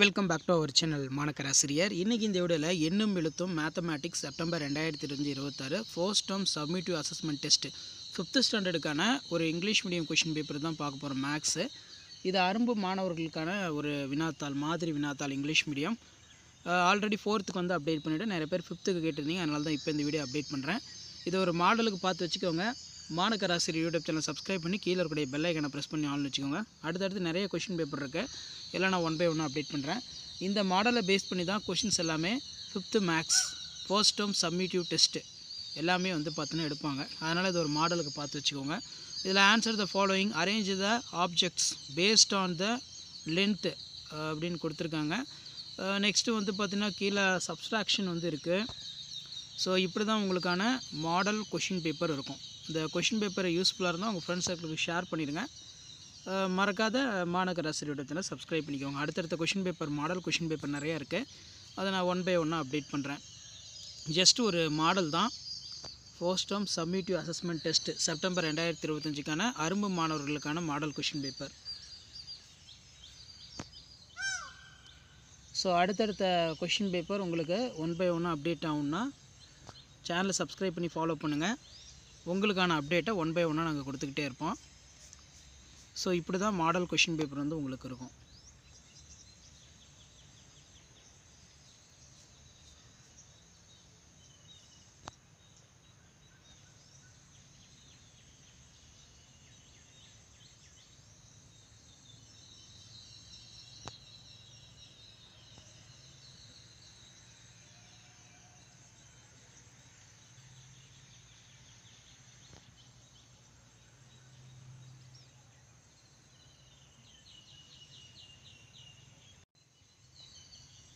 Welcome back to our channel மாணக்கர் ஆசிரியர். இன்றைக்கி இந்த வீடியோவில் Ennum Ezhuthum mathematics September 2026 first term summative assessment test 5th ஸ்டாண்டர்டுக்கான ஒரு இங்கிலீஷ் மீடியம் கொஷின் பேப்பர் தான் பார்க்க போகிறோம். மேக்ஸு இது அரும்பு மாணவர்களுக்கான ஒரு வினாத்தாள், மாதிரி வினாத்தாள் இங்கிலீஷ் மீடியம். ஆல்ரெடி 4th வந்து அப்டேட் பண்ணிவிட்டு நிறைய பேர் 5th கேட்டிருந்தீங்க, அதனால தான் இப்போ இந்த வீடியோ அப்டேட் பண்ணுறேன். இது ஒரு மாடலுக்கு பார்த்து வச்சுக்கோங்க. மாணக்கர் ஆசிரியர் யூடியூப் சேனல் சப்ஸ்கிரைப் பண்ணி கீழே இருக்கக்கூடிய பெல் ஐக்கனை ப்ரெஸ் பண்ணி ஆல்னு வச்சுக்கோங்க. அடுத்தடுத்து நிறைய கொஷின் பேப்பர் இருக்குது, எல்லாம் நான் ஒன் பை ஒன்று அப்டேட் பண்ணுறேன். இந்த மாடலை பேஸ் பண்ணி தான் கொஷின்ஸ் எல்லாமே 5th maths first term summative test எல்லாமே வந்து பார்த்தீங்கன்னா எடுப்பாங்க. அதனால் இது ஒரு மாடலுக்கு பார்த்து வச்சுக்கோங்க. இதில் answer the following, arrange the objects based on the length அப்படின்னு கொடுத்துருக்காங்க. நெக்ஸ்ட்டு வந்து பார்த்திங்கன்னா கீழே சப்ஸ்ட்ராக்ஷன் வந்து இருக்குது. ஸோ இப்படி தான் உங்களுக்கான மாடல் கொஷின் பேப்பர் இருக்கும். இந்த கொஷின் பேப்பரை யூஸ்ஃபுல்லாக இருந்தால் உங்கள் ஃப்ரெண்ட்ஸ் சர்க்கிளுக்கு ஷேர் பண்ணிடுங்க. மறக்காத மாணக்கர் ஆசிரியர் சேனல் சப்ஸ்கிரைப் பண்ணிக்கோங்க. அடுத்தடுத்த question paper, model question paper நிறையா இருக்குது, அதை நான் ஒன் பை ஒன்னாக அப்டேட் பண்ணுறேன். ஜஸ்ட் ஒரு மாடல் தான். First term summative assessment test September 2025க்கான அரும்பு மாணவர்களுக்கான மாடல் கொஷின் பேப்பர். ஸோ அடுத்தடுத்த கொஷின் பேப்பர் உங்களுக்கு ஒன் பை ஒன்னாக அப்டேட் ஆகும்னா சேனலை சப்ஸ்கிரைப் பண்ணி ஃபாலோ பண்ணுங்கள். உங்களுக்கான அப்டேட்டை ஒன் பை ஒன்னாக நாங்கள் கொடுத்துக்கிட்டே இருப்போம். ஸோ இப்படி தான் மாடல் கொஷின் பேப்பர் வந்து உங்களுக்கு இருக்கும்.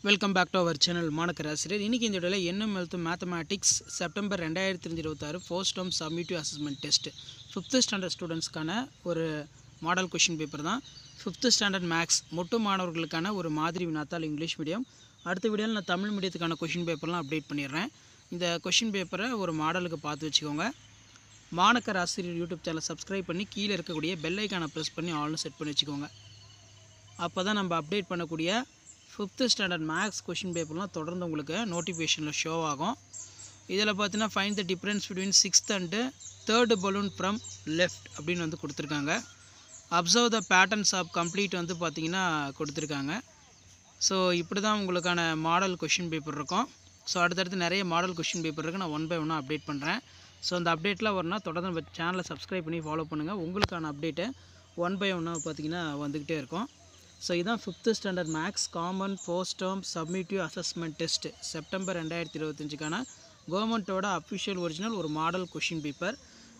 Welcome back to our channel மாணக்கர் ஆசிரியர். இன்றைக்கி இந்த வீடியோவில் Ennum Ezhuthum mathematics September 2026 first term summative assessment test 5th standard ஸ்டூடெண்ட்ஸ்க்கான ஒரு மாடல் கொஷின் பேப்பர் தான். 5th ஸ்டாண்டர்ட் மேக்ஸ் மொட்டு மாணவர்களுக்கான ஒரு மாதிரி வினாத்தாள் இங்கிலீஷ் மீடியம். அடுத்த வீடியோவில் நான் தமிழ் மீடியத்துக்கான கொஷின் பேப்பர்லாம் அப்டேட் பண்ணிடுறேன். இந்த கொஷின் பேப்பரை ஒரு மாடலுக்கு பார்த்து வச்சுக்கோங்க. மாணக்கர் ஆசிரியர் யூடியூப் சேனல் சப்ஸ்கிரைப் பண்ணி கீழே இருக்கக்கூடிய பெல் ஐக்கானை ப்ரெஸ் பண்ணி ஆல்னு செட் பண்ணி வச்சுக்கோங்க. அப்போ தான் நம்ம அப்டேட் பண்ணக்கூடிய 5th ஸ்டாண்டர்ட் மேக்ஸ் கொஷின் பேப்பர்லாம் தொடர்ந்து உங்களுக்கு நோட்டிஃபிகேஷனில் ஷோ ஆகும். இதில் பார்த்தீங்கன்னா find the difference between 6th and 3rd balloon from left அப்படின்னு வந்து கொடுத்துருக்காங்க. Observe the patterns of complete வந்து பார்த்திங்கன்னா கொடுத்துருக்காங்க. ஸோ இப்படி தான் உங்களுக்கான மாடல் கொஷின் பேப்பர் இருக்கும். ஸோ அடுத்தடுத்து நிறைய மாடல் கொஷின் பேப்பர் இருக்குது, நான் ஒன் பை ஒன்னாக அப்டேட் பண்ணுறேன். ஸோ அந்த அப்டேட்லாம் வரணும்னா தொடர்ந்து நம்ம சேனலை சப்ஸ்கிரைப் பண்ணி ஃபாலோ பண்ணுங்கள். உங்களுக்கான அப்டேட்டை ஒன் பை ஒன்னாக பார்த்திங்கன்னா வந்துக்கிட்டே இருக்கும். ஸோ இதுதான் 5th standard maths common first term summative assessment test September 2025க்கான கவர்மெண்ட்டோட அஃபிஷியல் ஒரிஜினல் ஒரு மாடல் கொஷின் பேப்பர்.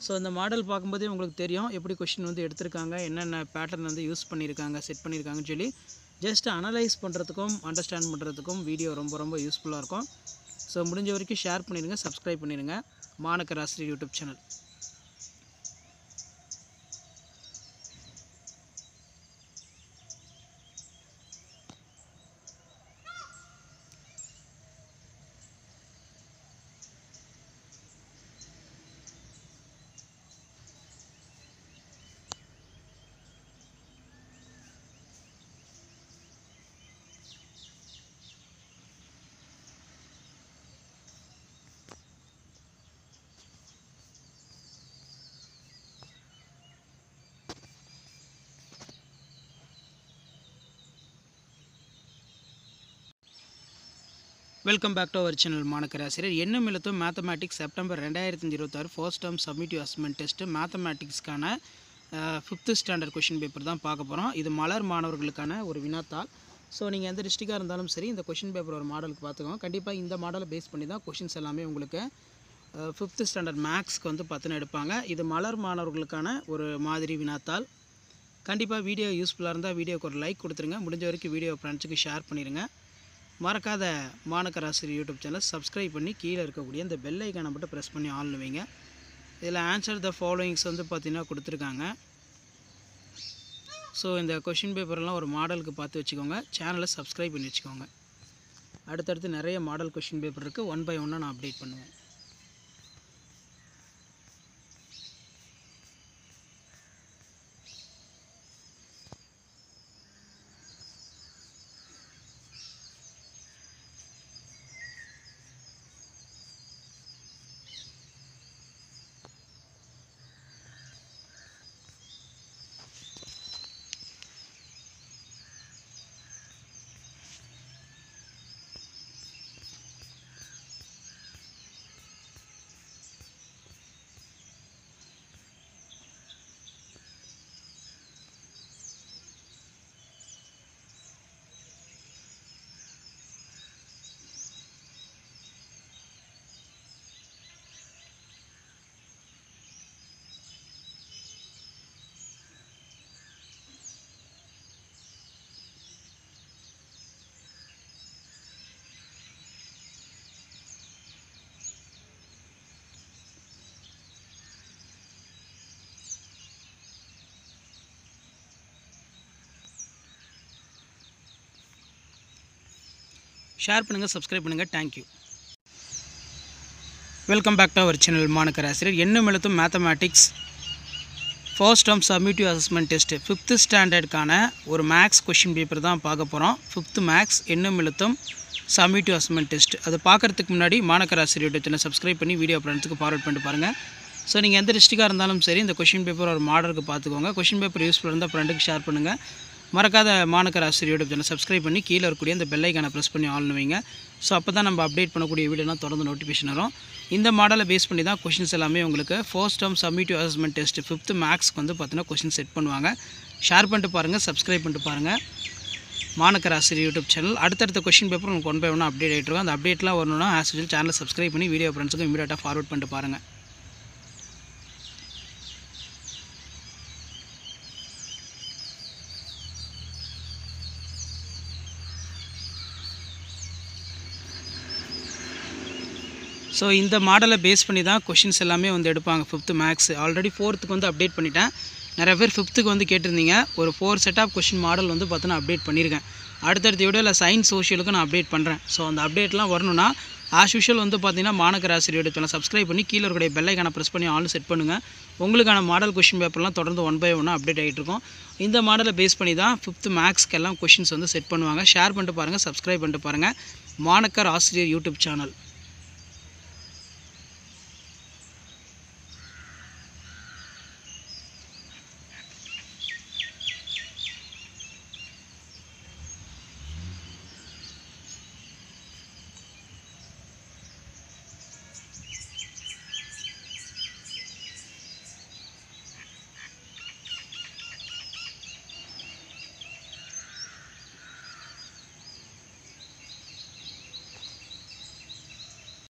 ஸோ இந்த மாடல் பார்க்கும்போதே உங்களுக்கு தெரியும் எப்படி கொஷின் வந்து எடுத்திருக்காங்க, என்னென்ன பேட்டர்ன் வந்து யூஸ் பண்ணியிருக்காங்க, செட் பண்ணியிருக்காங்கன்னு சொல்லி ஜஸ்ட் அனலைஸ் பண்ணுறதுக்கும் அண்டர்ஸ்டாண்ட் பண்ணுறதுக்கும் வீடியோ ரொம்ப ரொம்ப யூஸ்ஃபுல்லாக இருக்கும். ஸோ முடிஞ்ச வரைக்கும் ஷேர் பண்ணிடுங்க, சப்ஸ்கிரைப் பண்ணிடுங்க மாணக்கர் ஆசிரியர் YouTube channel. Welcome back to our channel மாணக்கர் ஆசிரியர். Ennum Ezhuthum mathematics September 2026 first term summative assessment test மேத்தமேட்டிக்ஸ்க்கான 5th ஸ்டாண்டர்ட் கொஷின் பேப்பர் தான் பார்க்க போகிறோம். இது மலர் மாணவர்களுக்கான ஒரு வினாத்தாள். ஸோ நீங்கள் எந்த டிஸ்ட்ரிக்டாக இருந்தாலும் சரி இந்த கொஷின் பேப்பர் ஒரு மாடலுக்கு பார்த்துக்கோங்க. கண்டிப்பாக இந்த மாடலை பேஸ் பண்ணி தான் கொஷின்ஸ் எல்லாமே உங்களுக்கு 5th ஸ்டாண்டர்ட் மேக்ஸ்க்கு வந்து பார்த்துன்னு எடுப்பாங்க. இது மலர் மாணவர்களுக்கான ஒரு மாதிரி வினாத்தாள். கண்டிப்பாக வீடியோ யூஸ்ஃபுல்லாக இருந்தால் வீடியோக்கு ஒரு லைக் கொடுத்துருங்க. முடிஞ்ச வரைக்கும் வீடியோ ஃப்ரெண்ட்ஸுக்கு ஷேர் பண்ணிடுங்க. மறக்காத மாணக்கர் ஆசிரியர் யூடியூப் சேனல் சப்ஸ்கிரைப் பண்ணி கீழே இருக்கக்கூடிய இந்த பெல் ஐக்கானை மட்டும் ப்ரெஸ் பண்ணி ஆல்னு வைங்க. இதில் ஆன்சர் த ஃபாலோயிங்ஸ் வந்து பார்த்திங்கன்னா கொடுத்துருக்காங்க. ஸோ இந்த கொஷின் பேப்பர்லாம் ஒரு மாடலுக்கு பார்த்து வச்சுக்கோங்க, சேனலை சப்ஸ்கிரைப் பண்ணி வச்சுக்கோங்க. அடுத்தடுத்து நிறைய மாடல் கொஷின் பேப்பர் இருக்குது, ஒன் பை ஒன்னாக நான் அப்டேட் பண்ணுவேன். ஷேர் பண்ணுங்கள், சப்ஸ்கிரைப் பண்ணுங்கள். Thank you. Welcome back to our channel மாணக்கர் ஆசிரியர். Ennum Ezhuthum mathematics first term summative assessment test 5th ஸ்டாண்டர்டுக்கான ஒரு மேக்ஸ் கொஷின் பேப்பர் தான் பார்க்க போகிறோம். 5th மேக்ஸ் எண்ணும் எழுத்தும் சப்மிட்டிவ் அசஸ்மெண்ட் டெஸ்ட். அது பார்க்குறதுக்கு முன்னாடி மாணக்கர் ஆசிரியர் யூடியூப் சேனல் சப்ஸ்கிரைப் பண்ணி வீடியோ ஃப்ரெண்ட்ஸுக்கு ஃபார்வர்ட் பண்ணிட்டு பாருங்கள். ஸோ நீங்கள் எந்த டிஸ்ட்ரிக்டாக இருந்தாலும் சரி இந்த கொஷின் பேப்பர் ஒரு மாடலுக்கு பார்த்துக்கோங்க. கொஷின் பேப்பர் யூஸ்ஃபுல்லாக இருந்தால் ஃப்ரெண்டுக்கு ஷேர் பண்ணுங்கள். மறக்காத மாணக்கர் ஆசிரியர் யூடியூப் சேனல் சப்ஸ்கிரைப் பண்ணி கீழே இருக்கக்கூடிய இந்த பெல் ஐக்கானை ப்ரெஸ் பண்ணி ஆல்னு வைங்க. ஸோ அப்போ தான் நம்ம அப்டேட் பண்ணக்கூடிய வீடியோலாம் தொடர்ந்து நோட்டிஃபிகேஷன் வரும். இந்த மாடலை பேஸ் பண்ணி தான் கொஷின்ஸ் எல்லாமே உங்களுக்கு first term summative assessment test 5th மேக்ஸ்க்கு வந்து பார்த்தீங்கன்னா கொஷின் செட் பண்ணுவாங்க. ஷேர் பண்ணிட்டு பாருங்கள், சப்ஸ்கிரைப் பண்ணிட்டு பாருங்கள் மாணக்கர் ஆசிரியர் யூடியூப் சேனல். அடுத்தடுத்த கொஷின் பேப்பர் உங்களுக்கு 1 by 1 அப்டேட் ஆகிட்டு இருக்கும். அந்த அப்டேட்லாம் வரணும்னா ஆஸ் யூசுவல் சேனலை சப்ஸ்கிரைப் பண்ணி வீடியோ ஃப்ரெண்ட்ஸுக்கு இமீடியட்டாக ஃபார்வர்ட் பண்ணிட்டு பாருங்கள். ஸோ இந்த மாடலை பேஸ் பண்ணி தான் கொஷின்ஸ் எல்லாமே வந்து எடுப்பாங்க 5th மேக்ஸ். ஆல்ரெடி 4th வந்து அப்டேட் பண்ணிட்டேன். நிறைய பேர் 5th வந்து கேட்டிருந்தீங்க. ஒரு 4 செட் ஆஃப் கொஷின் மாடல் வந்து பார்த்தீங்கன்னா அப்டேட் பண்ணியிருக்கேன். அடுத்தடுத்த வீடியோவில் சயின்ஸ் சோஷியலுக்கு நான் அப்டேட் பண்ணுறேன். ஸோ அந்த அப்டேட்லாம் வரணும்னா ஆஸ் யூஷுவல் வந்து பார்த்தீங்கன்னா மாணக்கர் ஆசிரியர் சேனல் சப்ஸ்கிரைப் பண்ணி கீழே இருக்கிற பெல் ஐக்கானை ப்ரெஸ் பண்ணி ஆல் செட் பண்ணுங்கள். உங்களுக்கான மாடல் கொஷின் பேப்பர்லாம் தொடர்ந்து 1 by 1 அப்டேட் ஆகிட்டு இருக்கும். இந்த மாடலை பேஸ் பண்ணி தான் 5th மேக்ஸ்க்கெல்லாம் கொஷின்ஸ் வந்து செட் பண்ணுவாங்க. ஷேர் பண்ணிட்டு பாருங்கள், சப்ஸ்கிரைப் பண்ணிட்டு பாருங்கள் மாணக்கர் ஆசிரியர் யூடியூப் சேனல்.